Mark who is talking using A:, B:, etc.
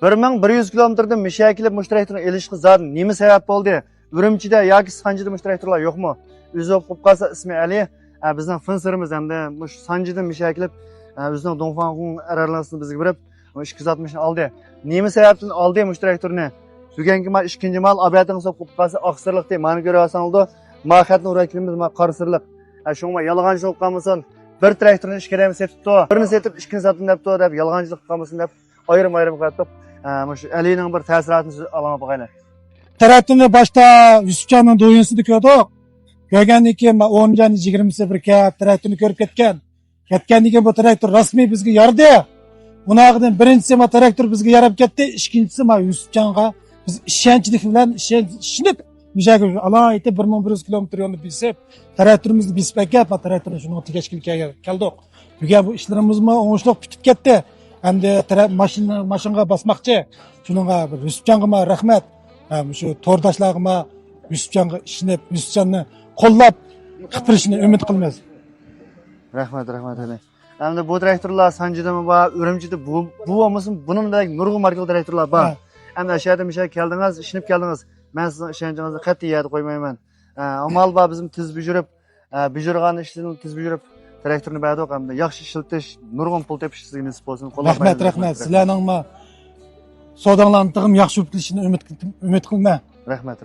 A: 1100 kilometrdan mishakilib mush traktorni elishga zat nima sabab bo'ldi? Urumchida yoki Sanjida mush traktorlar yo'qmi? O'zi qo'yib qolsa ismi Ali, bizning Finsirimiz hamda mush Sanjida mishakilib o'zining Dongfang aralansini bizga berib, 260 ni oldi. Nima sababdan oldi mush traktorni? Suganki mal ikkinchi mal abiyatin hisob qo'yib qolsa oqsirliq deb meni ko'rasanoldi. Ma xatni urakimiz ma qarsirliq. Shunga yolg'onchilik qilmasin. Bir traktorni ishkiramiz setibdi. Birini setib, ikkinchini sotdim debdi deb yolg'onchilik qilmasin deb ayrim qilib mush Alining bir ta'siratini olama bag'aylar.
B: Traktorni boshda Yusufjonning do'yinsida ko'rdik. Ko'rgandan keyin 10 jan 21 ga traktorni ko'rib ketgan. Ketgandan keyin bu traktor rasmiy bizga yardi. Bunaqdan birinchisi ma traktor bizga yarab ketdi, ikkinchisi ma Yusufjonga biz ishonchlik bilan ishinib müjagir alayda 1100 kilometr yo'lni bisib, traktorimizni bisib ekan, traktorni shuni tegishkilikka keldik. Bugun bu ishlarimiz o'ngishliq bitib ketdi. Endi mashinaga basmoqchi. Shuningga Yusufjonga rahmat. Shu to'rdoshlarga Yusufjonga ishinib, Yusufjonni qo'llab qipirishni umid qilamiz.
A: Rahmat Ali. Endi bu traktorlar Sanjidami va Urumchida bu bo'lmasin, buningdek nurg'un markalı traktorlar bor. Endi o'sha yerda misha keldingiz, ishinib keldingiz. Men sizning ishonchingizni qat'iy yerda qo'ymayman. Amal bor bizim tiz bujurib, bujurgan ishlarni tiz bujurib traktorni berdik hamda yaxshi ishlatish, nurg'un pul tepish sizga nasib bo'lsin.
B: Rahmat. Sizlarning sodanglarning yaxshi o'tishini umid qilma.
A: Rahmat.